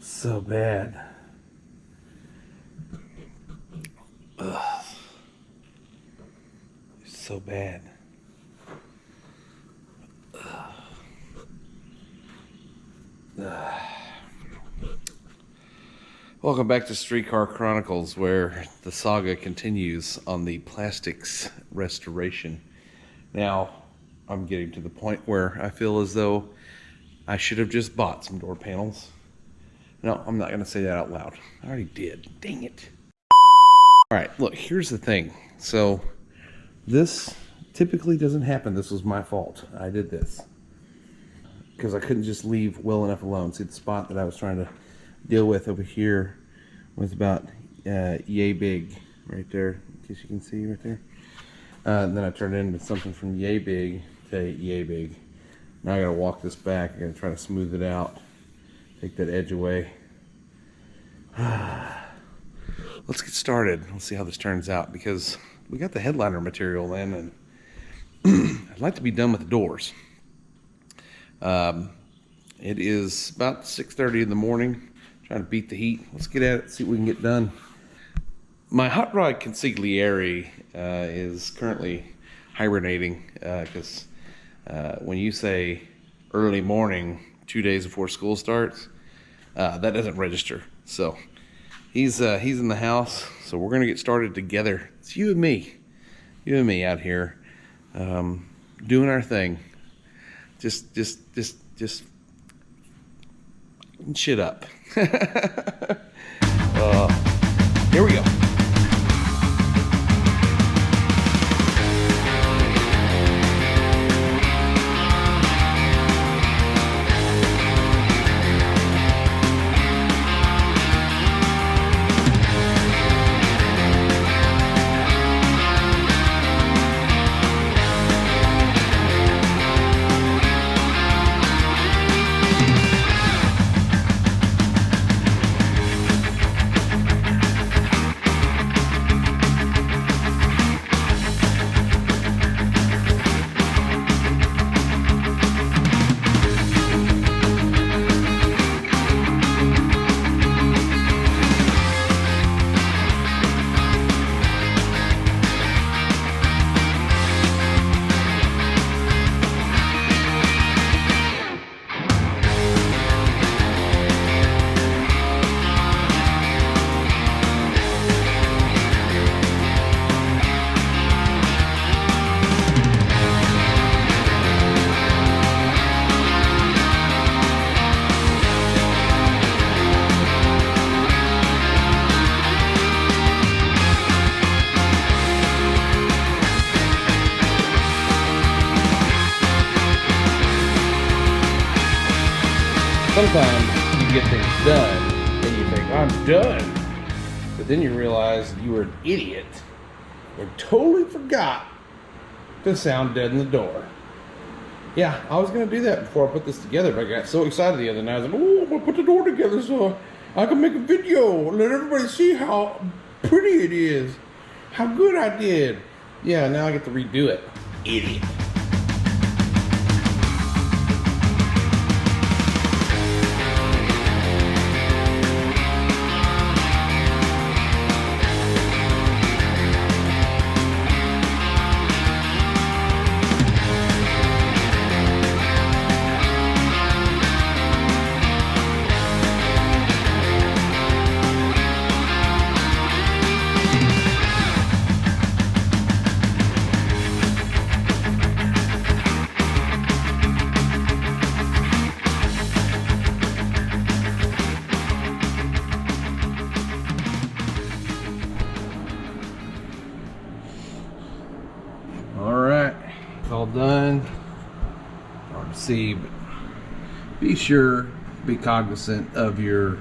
So bad. So bad. Welcome back to Streetcar Chronicles, where the saga continues on the plastics restoration. Now, I'm getting to the point where I feel as though I should have just bought some door panels. No, I'm not going to say that out loud. I already did. Dang it. All right, look, here's the thing. So this typically doesn't happen. This was my fault. I did this because I couldn't just leave well enough alone. See, the spot that I was trying to deal with over here was about yay big right there, in case you can see right there. And then I turned it into something from yay big to yay big. Now I gotta walk this back. I gotta try to smooth it out, take that edge away. Let's get started. Let's see how this turns out, because we got the headliner material in, and I'd like to be done with the doors. It is about 6:30 in the morning. Trying to beat the heat. Let's get at it, see what we can get done. My hot rod consigliere is currently hibernating, because when you say early morning 2 days before school starts, that doesn't register. So he's in the house, so we're gonna get started together. It's you and me out here doing our thing. Just shit up. Here we go. Sometimes you get things done and you think, I'm done. But then you realize you were an idiot and totally forgot to sound dead in the door. Yeah, I was going to do that before I put this together, but I got so excited the other night. I was like, oh, I'm going to put the door together so I can make a video and let everybody see how pretty it is, how good I did. Yeah, now I get to redo it. Idiot. all done. Hard to see, but be sure, be cognizant of your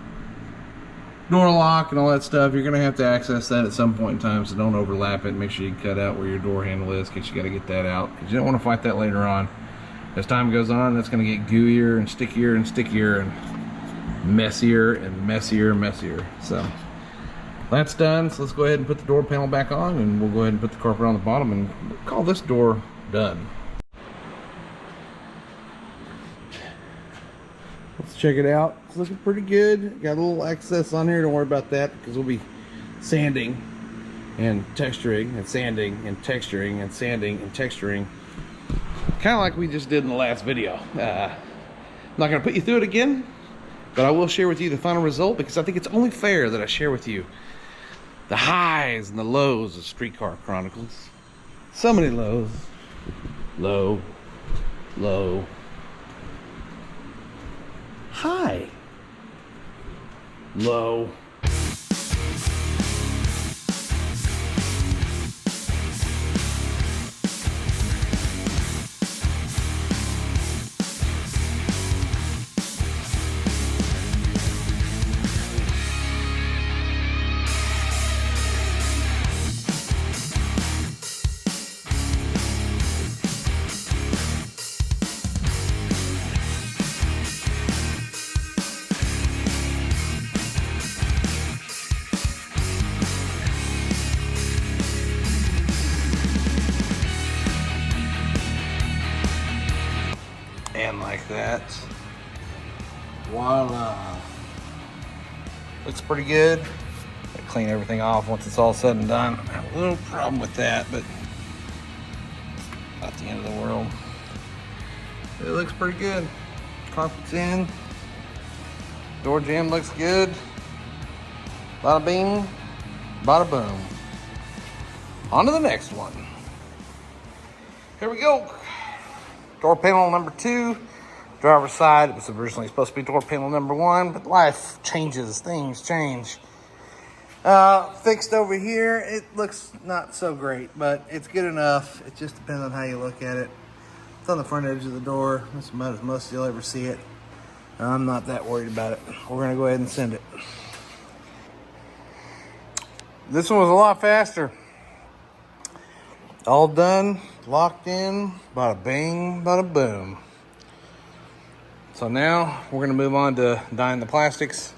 door lock and all that stuff. You're gonna have to access that at some point in time, so don't overlap it. Make sure you cut out where your door handle is, because you got to get that out, because you don't want to fight that later on. As time goes on, that's going to get gooier and stickier and stickier and messier and messier and messier. So that's done. So let's go ahead and put the door panel back on, and we'll go ahead and put the carpet on the bottom and call this door done. Let's check it out. It's looking pretty good. Got a little excess on here. Don't worry about that, because we'll be sanding and texturing and sanding and texturing and sanding and texturing, kind of like we just did in the last video. I'm not going to put you through it again, but I will share with you the final result, because I think it's only fair that I share with you the highs and the lows of Streetcar Chronicles. So many lows. Low, low, high, low. And like that. Voila. Looks pretty good. I clean everything off once it's all said and done. I have a little problem with that, but not the end of the world. It looks pretty good. Carpet's in. Door jamb looks good. Bada bing, bada boom. On to the next one. Here we go. Door panel number 2, driver's side. It was originally supposed to be door panel number 1, but life changes, things change. Fixed over here, it looks not so great, but it's good enough. It just depends on how you look at it. It's on the front edge of the door. It's about as much as you'll ever see it. I'm not that worried about it. We're gonna go ahead and send it. This one was a lot faster. All done, locked in, bada bing, bada boom. So now we're gonna move on to dyeing the plastics.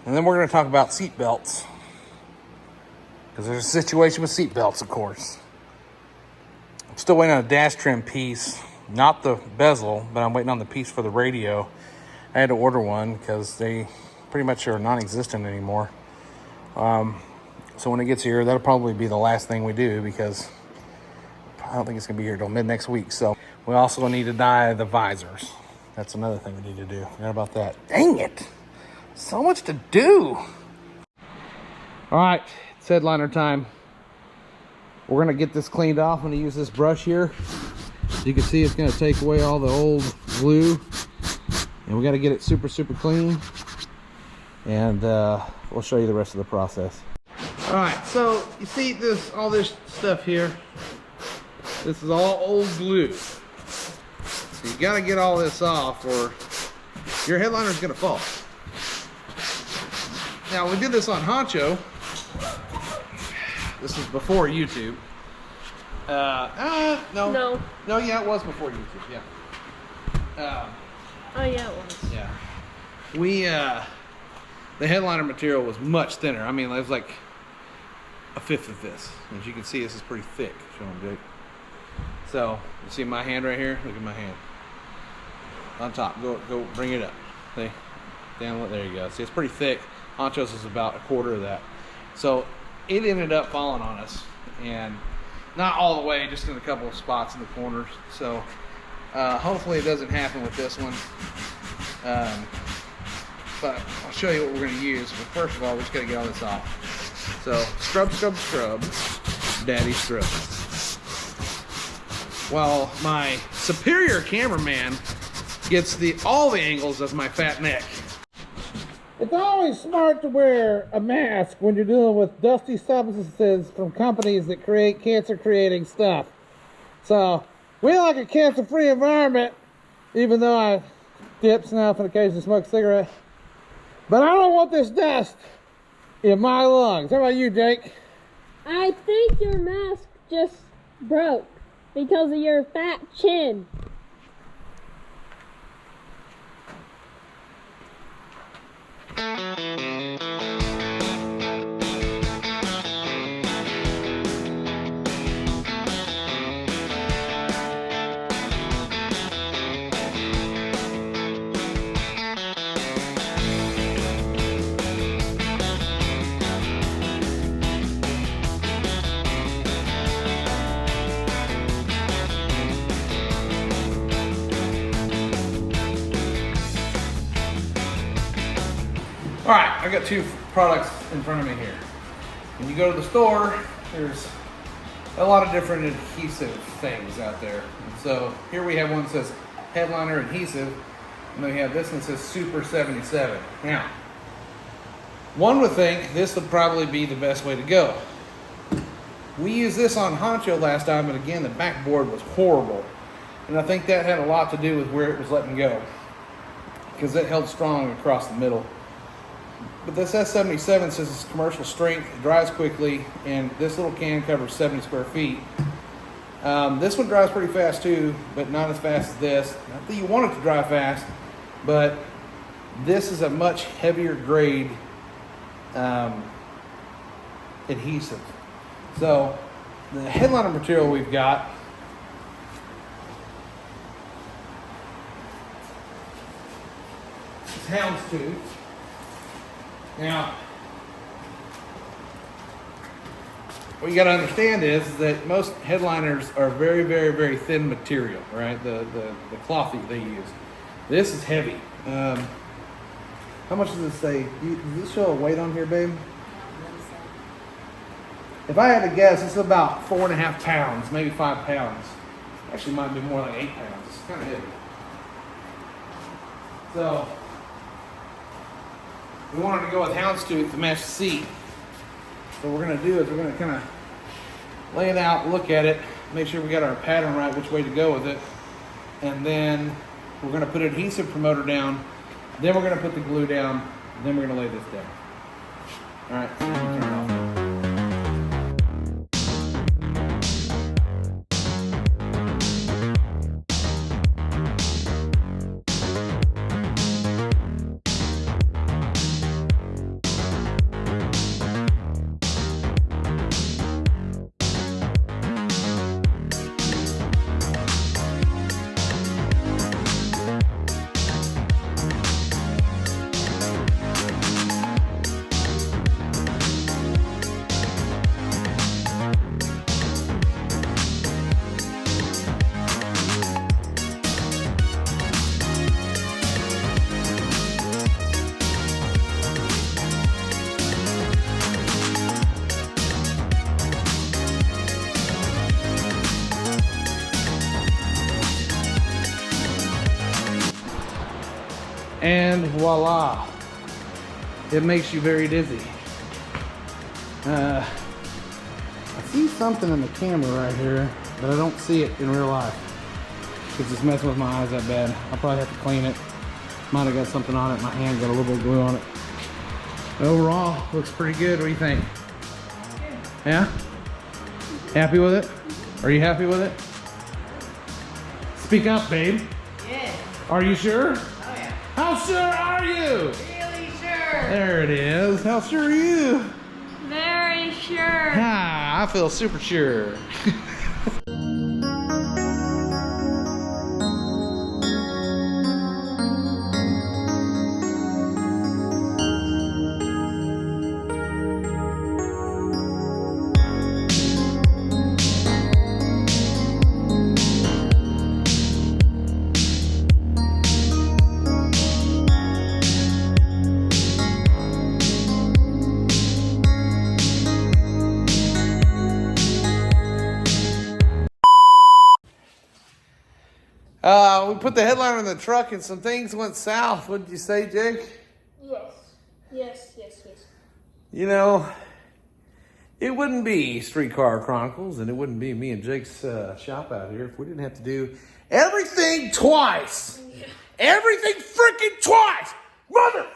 And then we're gonna talk about seat belts. Because there's a situation with seat belts, of course. I'm still waiting on a dash trim piece, not the bezel, but I'm waiting on the piece for the radio. I had to order one because they pretty much are non-existent anymore. So when it gets here, that'll probably be the last thing we do, because I don't think it's gonna be here till mid next week. So we also need to dye the visors. That's another thing we need to do. Forgot about that. Dang it. So much to do. All right, it's headliner time. We're gonna get this cleaned off. I'm gonna use this brush here. You can see it's gonna take away all the old glue. And we gotta get it super, super clean. And we'll show you the rest of the process. All right, so you see this, all this stuff here. This is all old glue. So you gotta get all this off, or your headliner's gonna fall. Now we did this on Honcho. This was before YouTube. No, yeah, it was before YouTube. Yeah. Oh yeah, it was. Yeah. We the headliner material was much thinner. I mean, it was like a fifth of this. As you can see, this is pretty thick. Show them, Jake. So you see my hand right here? Look at my hand. On top. Go bring it up. See? Down, there you go. See, it's pretty thick. Honcho's is about a quarter of that. So it ended up falling on us, and not all the way, just in a couple of spots in the corners. So hopefully it doesn't happen with this one. But I'll show you what we're going to use. But first of all, we just got to get all this off. So scrub, scrub, scrub. Daddy scrub. While my superior cameraman gets all the angles of my fat neck. It's always smart to wear a mask when you're dealing with dusty substances from companies that create cancer-creating stuff. So we like a cancer-free environment, even though I dip, snuff, and occasionally smoke a cigarette. But I don't want this dust in my lungs. How about you, Jake? I think your mask just broke because of your fat chin. All right, I got two products in front of me here. When you go to the store, there's a lot of different adhesive things out there. And so here we have one that says Headliner Adhesive, and then we have this one that says Super 77. Now, one would think this would probably be the best way to go. We used this on Honcho last time, but again, the backboard was horrible. And I think that had a lot to do with where it was letting go, because it held strong across the middle. But this S77 says it's commercial strength, it dries quickly, and this little can covers 70 square feet. This one dries pretty fast too, but not as fast as this. Not that you want it to dry fast, but this is a much heavier grade adhesive. So the Headliner material we've got is houndstooth. Now, what you got to understand is that most headliners are very, very, very thin material, right? The cloth that they use. This is heavy. How much does it say? Does this show a weight on here, babe? If I had to guess, it's about 4.5 pounds, maybe 5 pounds. Actually, might be more like 8 pounds. It's kind of heavy. So we wanted to go with houndstooth to match the seat. So what we're going to do is we're going to kind of lay it out, look at it, make sure we got our pattern right, which way to go with it. And then we're going to put an adhesive promoter down. Then we're going to put the glue down. Then we're going to lay this down. All right, turn it off. And voila, it makes you very dizzy. I see something in the camera right here, but I don't see it in real life because it's messing with my eyes that bad. I'll probably have to clean it. Might have got something on it. My hand got a little bit of glue on it. Overall, looks pretty good. What do you think? Yeah? Happy with it? Are you happy with it? Speak up, babe. Yes. Are you sure? Oh yeah. How sure are you? Really sure. There it is. How sure are you? Very sure. Ah, I feel super sure. We put the headliner in the truck and some things went south. What did you say, Jake? Yes. Yes, yes, yes. You know, It wouldn't be Streetcar Chronicles, and it wouldn't be me and Jake's shop out here if we didn't have to do everything twice. Everything freaking twice, mother.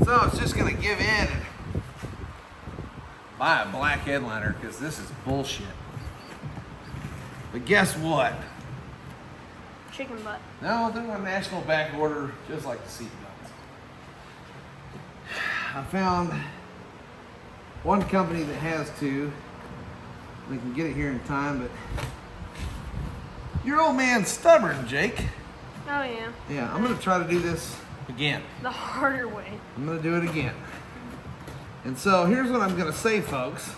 So I was just gonna give in and buy a black headliner because this is bullshit. But guess what? Chicken butt. No, they're on national back order, just like the seatbelts. I found one company that has two. We can get it here in time, but your old man's stubborn, Jake. Oh yeah. Yeah, I'm gonna try to do this again. The harder way. I'm gonna do it again. And so here's what I'm gonna say, folks.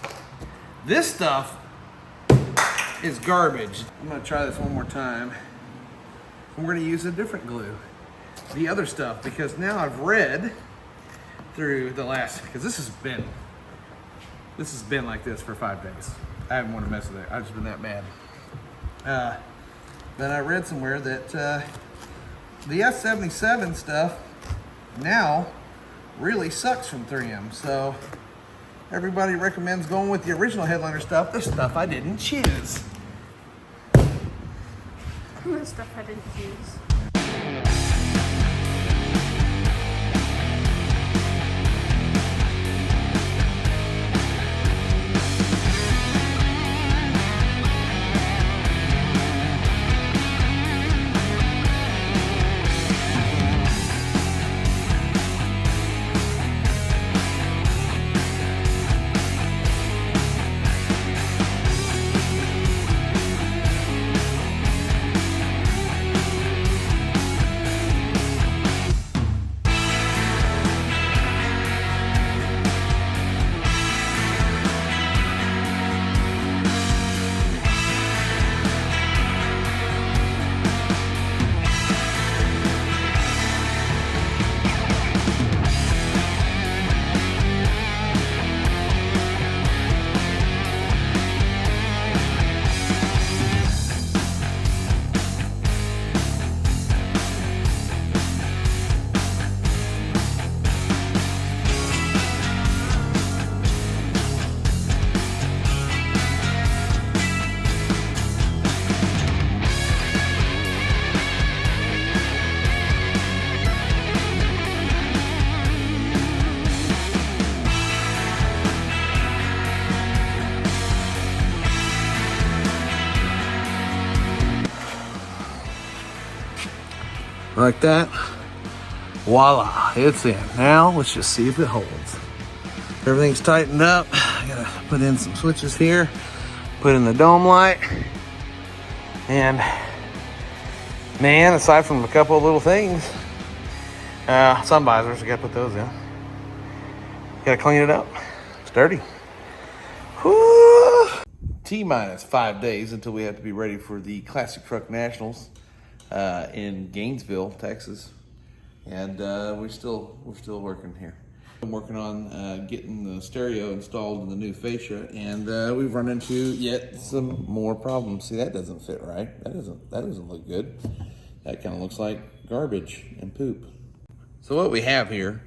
This stuff is garbage. I'm gonna try this one more time. We're gonna use a different glue. The other stuff, because now I've read through the last, because this has been like this for 5 days. I haven't wanted to mess with it. I've just been that mad. Then I read somewhere that the S77 stuff now really sucks from 3M. So everybody recommends going with the original headliner stuff, the stuff I didn't choose. The stuff I didn't use. Like that. Voila, it's in. Now let's just see if it holds. Everything's tightened up. I gotta put in some switches here, put in the dome light, and man, aside from a couple of little things, sun visors, I gotta put those in. Gotta clean it up. It's dirty. Whew. T-minus 5 days until we have to be ready for the Classic Truck Nationals in Gainesville, Texas, and we're still working here. I'm working on getting the stereo installed in the new fascia, and we've run into yet some more problems. See, that doesn't fit right. That doesn't look good. That kind of looks like garbage and poop. So what we have here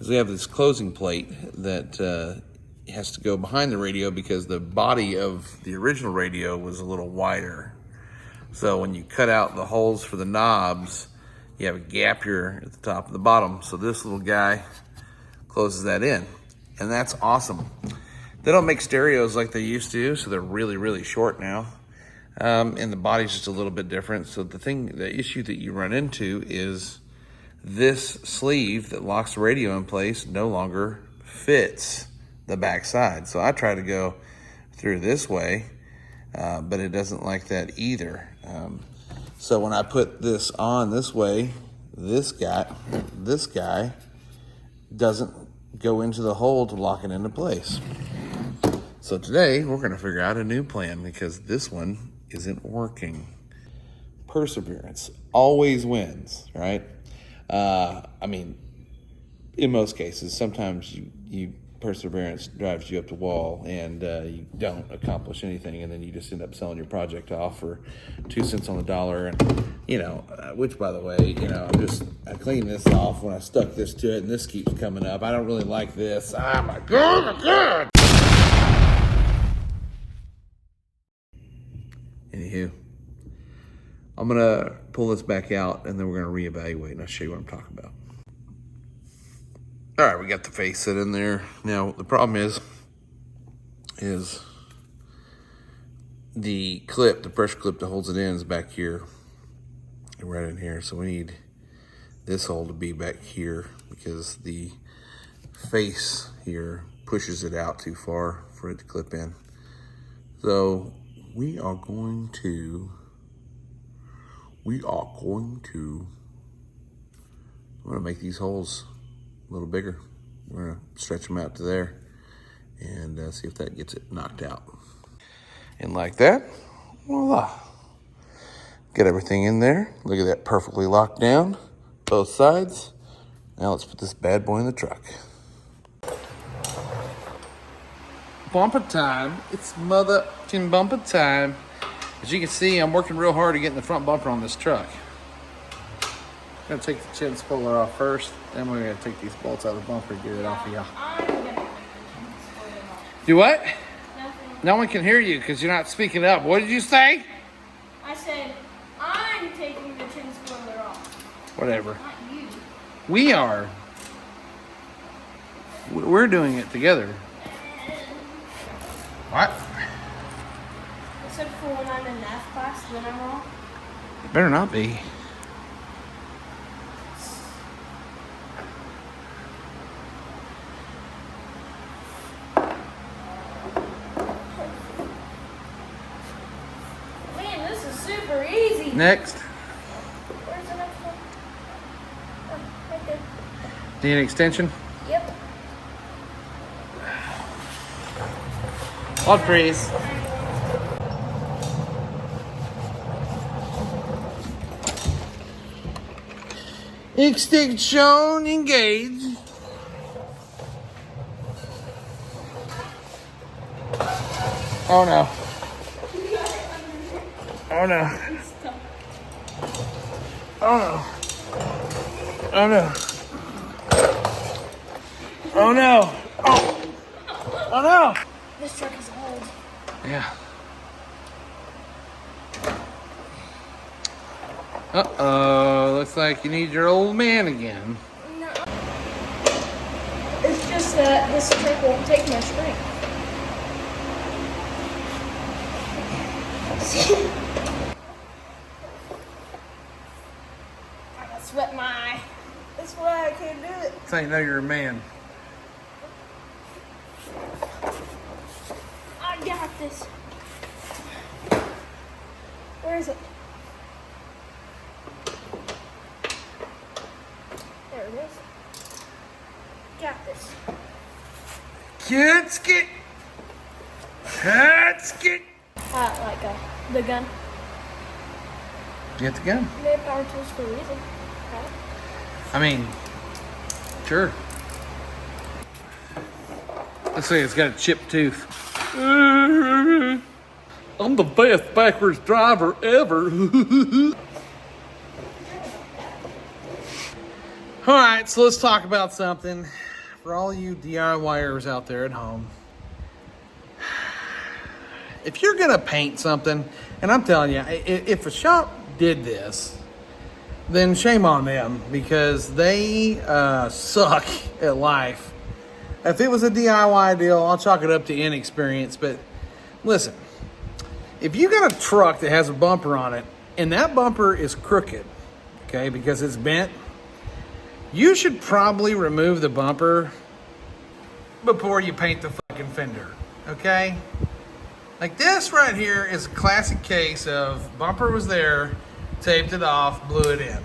is we have this closing plate that has to go behind the radio because the body of the original radio was a little wider. So when you cut out the holes for the knobs, you have a gap here at the top and the bottom. So this little guy closes that in, and that's awesome. They don't make stereos like they used to, so they're really, really short now. And the body's just a little bit different. So the issue that you run into is this sleeve that locks the radio in place no longer fits the back side. So I try to go through this way, but it doesn't like that either. So when I put this on this way, this guy doesn't go into the hole to lock it into place. So today we're gonna figure out a new plan because this one isn't working. Perseverance always wins, right? I mean, in most cases, sometimes you perseverance drives you up the wall and you don't accomplish anything, and then you just end up selling your project off for 2 cents on the dollar. And which, by the way, I cleaned this off when I stuck this to it, and this keeps coming up. I don't really like this. Ah, my God, my God! Anywho, I'm gonna pull this back out and then we're gonna reevaluate and I'll show you what I'm talking about. All right, we got the face set in there. Now, the problem is the clip, the pressure clip that holds it in is back here, right in here. So we need this hole to be back here because the face here pushes it out too far for it to clip in. So we are going to I'm gonna make these holes a little bigger. We're gonna stretch them out to there and see if that gets it knocked out. And like that, voila. Get everything in there. Look at that, perfectly locked down, both sides. Now let's put this bad boy in the truck. Bumper time. It's mother-ing bumper time. As you can see, I'm working real hard to get in the front bumper on this truck. I'm gonna take the chin spoiler off first, then we're gonna take these bolts out of the bumper and get it off of y'all. Do what? Nothing. No one can hear you because you're not speaking up. What did you say? I said, I'm taking the chin spoiler off. Whatever. Not you. We are. We're doing it together. What? Except for when I'm in math class, then I'm wrong. It better not be. Man, this is super easy. Next. Where's the next one? Oh, right there. Need an extension? Yep. Hot freeze. Extension engaged. Oh no. Oh no. Oh no. Oh no. Oh no. Oh. Oh no. This truck is old. Yeah. Uh-oh, looks like you need your old man again. No. It's just that this truck won't take my strength. I got sweat in my eye. That's why I can't do it. That's how you know you're a man. I got this. Where is it? There it is. Got this. Kids get. Like the gun. Get the gun. They have power tools for a reason. Right? I mean, sure. Let's say it's got a chipped tooth. I'm the best backwards driver ever. All right, so let's talk about something for all you DIYers out there at home. If you're gonna paint something, and I'm telling you, if a shop did this, then shame on them because they suck at life. If it was a DIY deal, I'll chalk it up to inexperience. But listen, if you got a truck that has a bumper on it and that bumper is crooked, okay, because it's bent, you should probably remove the bumper before you paint the fucking fender, okay? Like this right here is a classic case of bumper was there, taped it off, blew it in.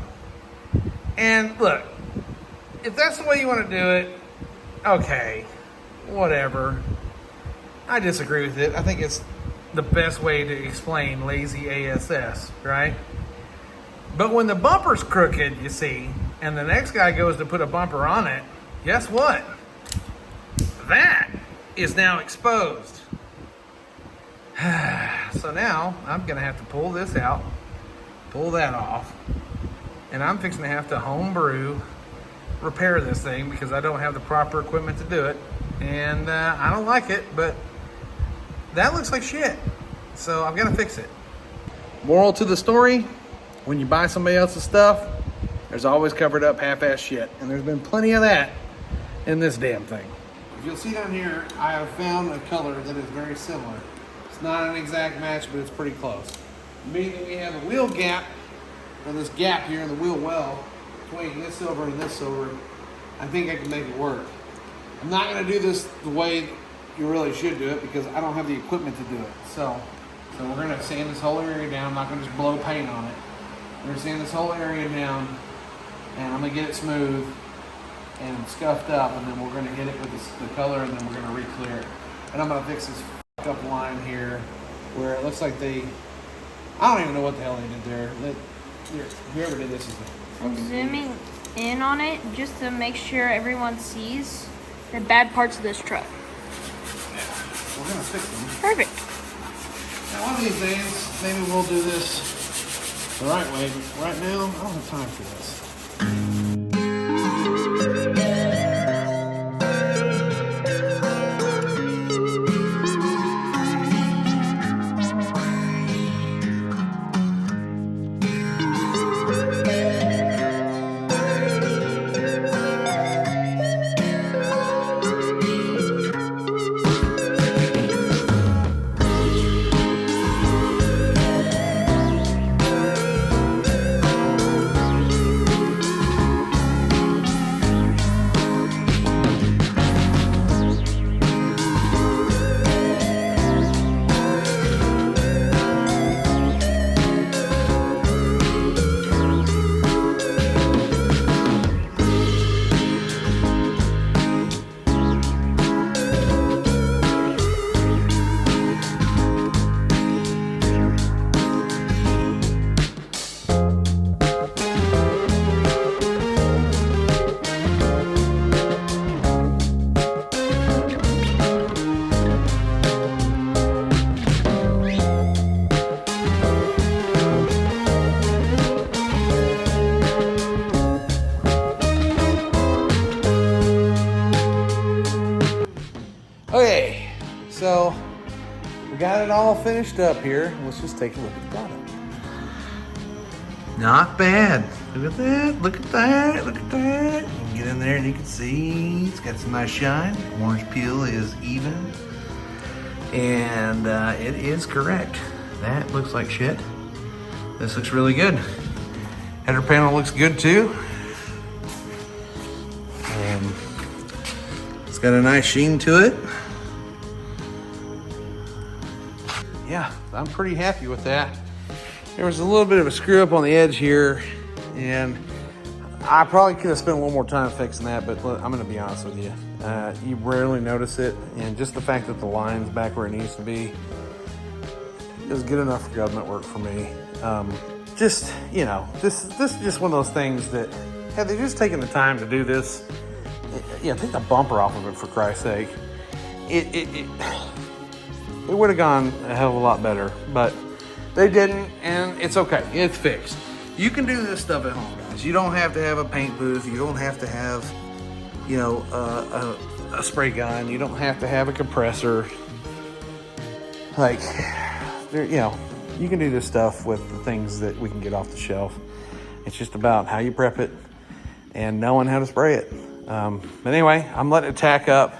And look, if that's the way you want to do it, okay, whatever. I disagree with it. I think it's the best way to explain lazy ASS, right? But when the bumper's crooked, you see, and the next guy goes to put a bumper on it, guess what? That is now exposed. So now I'm gonna have to pull this out, pull that off, and I'm fixing to have to homebrew repair this thing because I don't have the proper equipment to do it, and I don't like it, but that looks like shit, so I'm gonna fix it. Moral to the story, when you buy somebody else's stuff, there's always covered up half-ass shit. And there's been plenty of that in this damn thing. If you'll see down here, I have found a color that is very similar. It's not an exact match, but it's pretty close. Meaning we have a wheel gap, or this gap here in the wheel well, between this silver and this silver. I think I can make it work. I'm not gonna do this the way you really should do it because I don't have the equipment to do it. So we're gonna sand this whole area down. I'm not gonna just blow paint on it. We're gonna sand this whole area down, and I'm gonna get it smooth and scuffed up, and then we're gonna hit it with the color, and then we're gonna re-clear it. And I'm gonna fix this up line here where it looks like I don't even know what the hell they did there. Whoever did this is I'm zooming in on it just to make sure everyone sees the bad parts of this truck. yeah. We're gonna fix them. Perfect. Now one of these days, maybe we'll do this the right way, but right now, I don't have time for this. Okay, so we got it all finished up here. Let's just take a look at the product. Not bad. Look at that, look at that, look at that. You can get in there and you can see it's got some nice shine. Orange peel is even. And it is correct. That looks like shit. This looks really good. Header panel looks good too. It's got a nice sheen to it. Yeah, I'm pretty happy with that. There was a little bit of a screw up on the edge here, and I probably could have spent a little more time fixing that, but I'm gonna be honest with you. You rarely notice it, and just the fact that the line's back where it needs to be is good enough for government work for me. Just, you know, this is just one of those things that, had they just taken the time to do this, take the bumper off of it, for Christ's sake. It would have gone a hell of a lot better, but they didn't, and it's okay. It's fixed. You can do this stuff at home, guys. You don't have to have a paint booth. You don't have to have, a spray gun. You don't have to have a compressor. Like, you can do this stuff with the things that we can get off the shelf. It's just about how you prep it and knowing how to spray it. But anyway, I'm letting it tack up.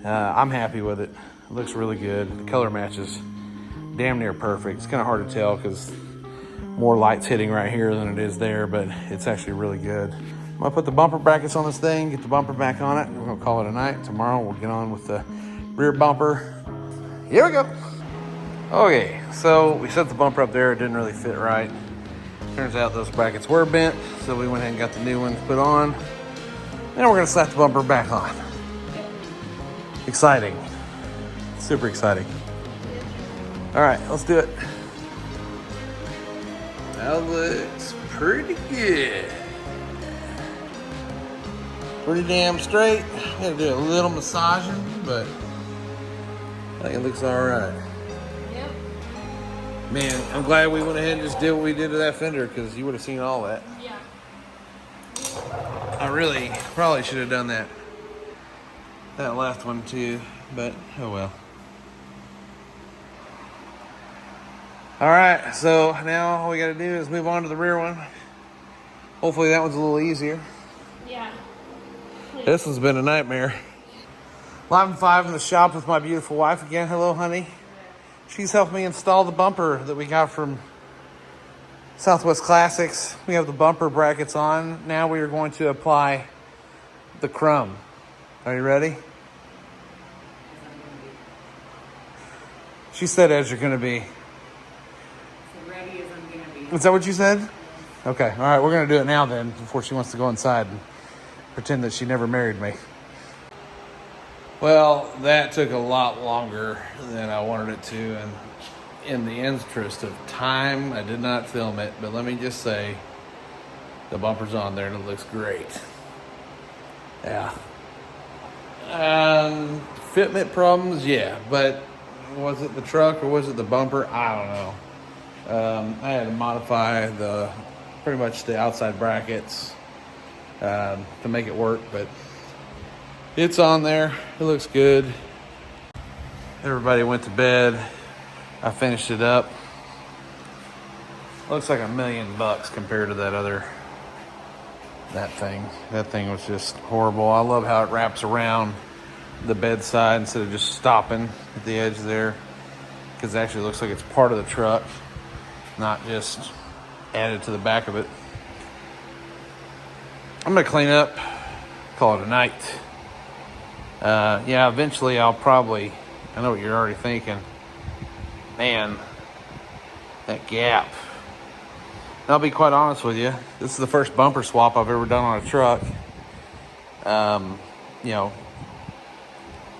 I'm happy with it. It looks really good. The color matches damn near perfect. It's kind of hard to tell because more light's hitting right here than it is there, but it's actually really good. I'm gonna put the bumper brackets on this thing, get the bumper back on it. We're gonna call it a night. Tomorrow we'll get on with the rear bumper. Here we go. Okay, so we set the bumper up there. It didn't really fit right. Turns out those brackets were bent, so we went ahead and got the new ones put on. Then we're gonna slap the bumper back on. Exciting. Super exciting. All right, let's do it. That looks pretty good. Pretty damn straight. Gotta do a little massaging, but I think it looks all right. Yep. Man, I'm glad we went ahead and just did what we did to that fender, because you would have seen all that. Yeah. I really probably should have done that left one too, but oh well. All right, so now all we got to do is move on to the rear one. Hopefully that one's a little easier. Yeah. This one's been a nightmare. 11:05 in the shop with my beautiful wife again. Hello, honey. She's helped me install the bumper that we got from Southwest Classics. We have the bumper brackets on. Now we are going to apply the crumb. Are you ready? She said as you're going to be. Ready as I'm gonna be. Is that what you said? Okay. All right. We're going to do it now then before she wants to go inside and pretend that she never married me. Well, that took a lot longer than I wanted it to. And in the interest of time, I did not film it. But let me just say, the bumper's on there and it looks great. Yeah. Fitment problems, yeah. But was it the truck or was it the bumper? I don't know. I had to modify pretty much the outside brackets to make it work, but it's on there. It looks good. Everybody went to bed. I finished it up. Looks like $1 million compared to that thing. That thing was just horrible. I love how it wraps around the bedside instead of just stopping at the edge there, because it actually looks like it's part of the truck, not just added to the back of it. I'm gonna clean up, call it a night. Yeah, eventually I'll probably, I know what you're already thinking, man, that gap. And I'll be quite honest with you, this is the first bumper swap I've ever done on a truck. You know,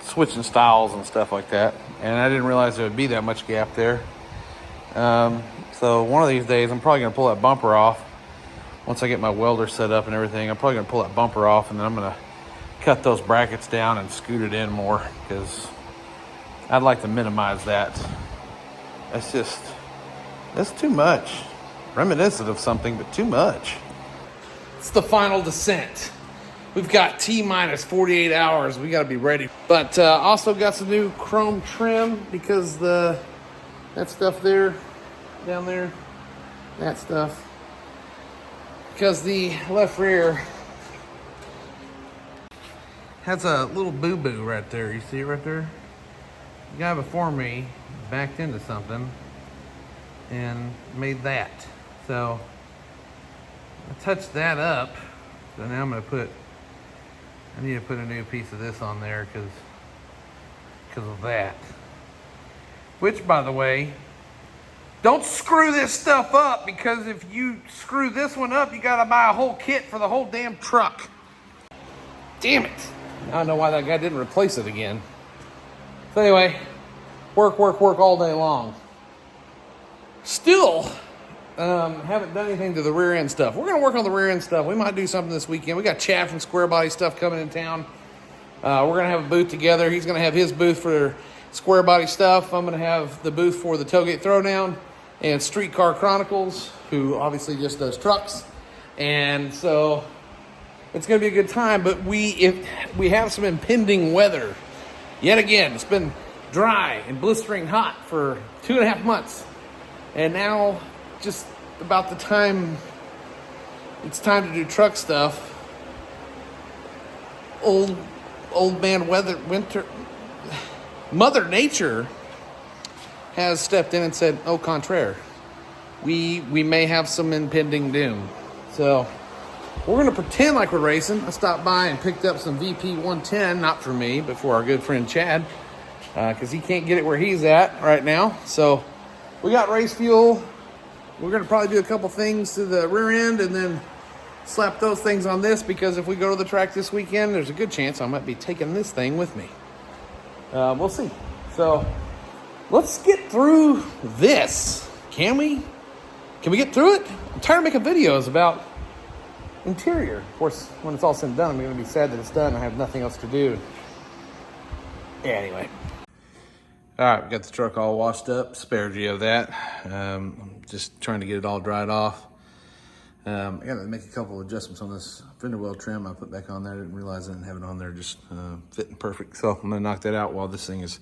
switching styles and stuff like that, and I didn't realize there would be that much gap there. So one of these days I'm probably gonna pull that bumper off. Once I get my welder set up and everything, I'm probably gonna pull that bumper off, and then I'm gonna cut those brackets down and scoot it in more, because I'd like to minimize that. That's too much. Reminiscent of something, but too much. It's the final descent. We've got T-minus 48 hours. We got to be ready. But also got some new chrome trim, because that stuff there, down there, that stuff. Because the left rear has a little boo-boo right there. You see it right there? The guy before me backed into something and made that. So I touched that up. So now I need to put a new piece of this on there because of that. Which, by the way, don't screw this stuff up, because if you screw this one up, you gotta buy a whole kit for the whole damn truck. Damn it. I don't know why that guy didn't replace it again. So anyway, work all day long. Still, haven't done anything to the rear end stuff. We're gonna work on the rear end stuff. We might do something this weekend. We got Chad from Square Body Stuff coming in town. We're gonna have a booth together. He's gonna have his booth for Square Body Stuff. I'm gonna have the booth for the Tailgate Throwdown and Streetcar Chronicles, who obviously just does trucks. And so it's gonna be a good time, but we have some impending weather. Yet again, it's been dry and blistering hot for 2.5 months. And now, just about the time it's time to do truck stuff, old man winter, Mother Nature has stepped in and said, au contraire, we may have some impending doom. So we're gonna pretend like we're racing. I stopped by and picked up some VP 110, not for me, but for our good friend Chad, because he can't get it where he's at right now. So we got race fuel. We're gonna probably do a couple things to the rear end and then slap those things on this, because if we go to the track this weekend, there's a good chance I might be taking this thing with me. We'll see. So let's get through this. Can we get through it? I'm tired of making videos about interior. Of course, when it's all said and done, I'm gonna be sad that it's done. I have nothing else to do. Yeah, anyway. All right, we got the truck all washed up. Spared you of that. I'm just trying to get it all dried off. I gotta make a couple of adjustments on this fender well trim I put back on there. I didn't realize I didn't have it on there, just fitting perfect. So I'm gonna knock that out while this thing is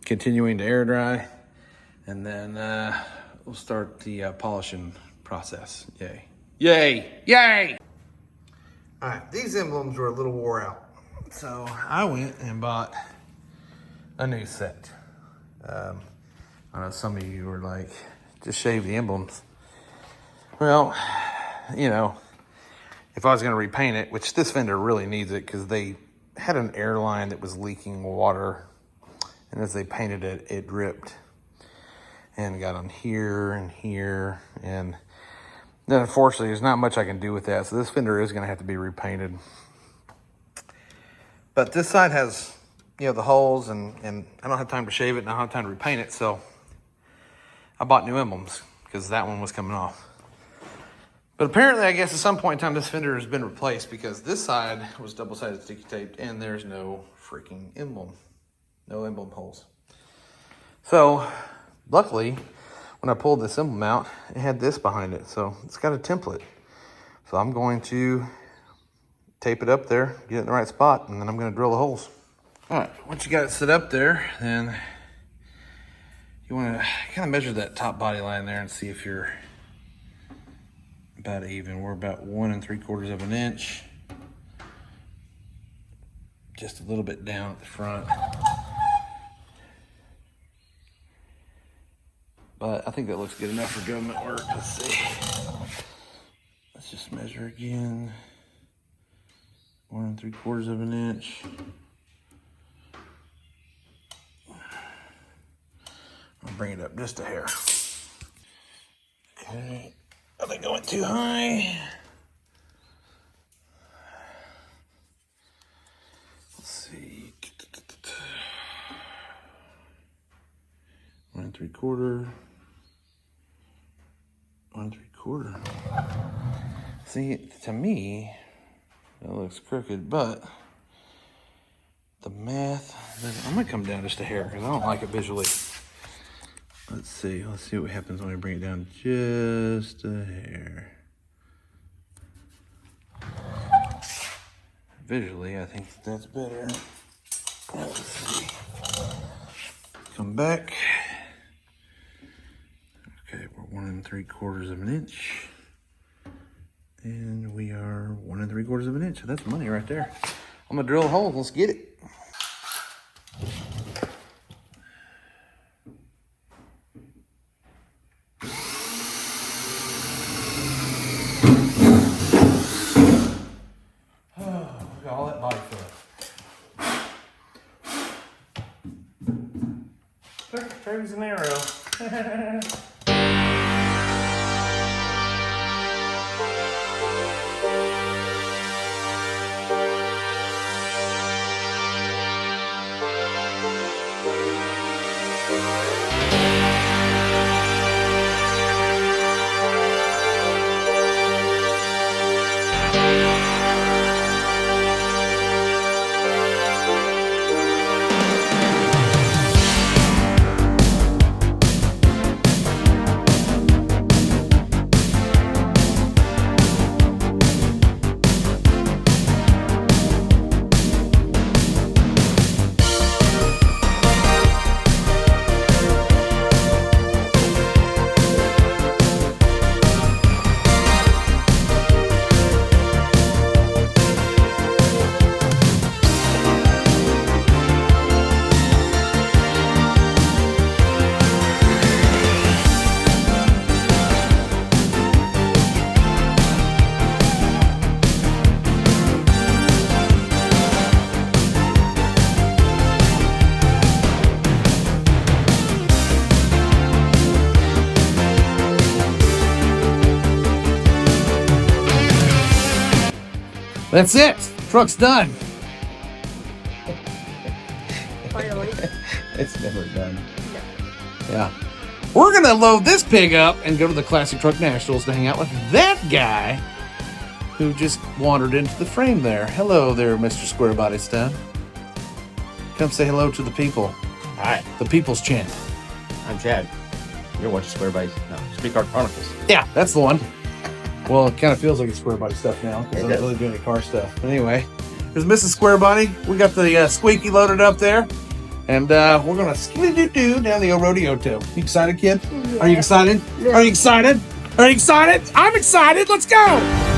continuing to air dry. And then we'll start the polishing process. Yay. Yay! Yay! All right, these emblems were a little wore out. So I went and bought a new set. I know some of you were like, just shave the emblems. Well, you know, if I was going to repaint it, which this vendor really needs it because they had an airline that was leaking water, and as they painted it, it dripped and got on here and here, and then unfortunately there's not much I can do with that, so this fender is going to have to be repainted. But this side has, you know, the holes, and I don't have time to shave it, and I don't have time to repaint it, so I bought new emblems because that one was coming off. But apparently, I guess at some point in time, this fender has been replaced because this side was double-sided sticky taped and there's no freaking emblem. No emblem holes. So, luckily, when I pulled this emblem out, it had this behind it. So, it's got a template. So, I'm going to tape it up there, get it in the right spot, and then I'm going to drill the holes. All right, once you got it set up there, then you want to kind of measure that top body line there and see if you're about even. We're about 1 3/4 of an inch. Just a little bit down at the front. But I think that looks good enough for government work. Let's see. Let's just measure again. 1 3/4 of an inch. I'll bring it up just a hair. Okay. I think I went too high. Let's see. 1 3/4. 1 3/4. See, to me, that looks crooked, but the math, I'm gonna come down just a hair because I don't like it visually. Let's see what happens when I bring it down just a hair. Visually, I think that's better. Let's see. Come back. Okay, we're 1 3/4 of an inch. And we are 1 3/4 of an inch. So that's money right there. I'm gonna drill a hole. Let's get it. All that body fluid. Straight as an arrow. That's it. Truck's done. Finally. It's never done. No. Yeah. We're going to load this pig up and go to the Classic Truck Nationals to hang out with that guy who just wandered into the frame there. Hello there, Mr. Square Body Stud. Come say hello to the people. Hi, The people's chant. I'm Chad. You're watching Square Body, Street Car Chronicles. Yeah, that's the one. Well, it kind of feels like it's Square Body stuff now because It I'm not does. really doing any car stuff. But anyway, there's Mrs. Square Body. We got the squeaky loaded up there. And we're gonna skidoo down the old rodeo too. You excited, kid? Are you excited? Are you excited? Are you excited? I'm excited. Let's go.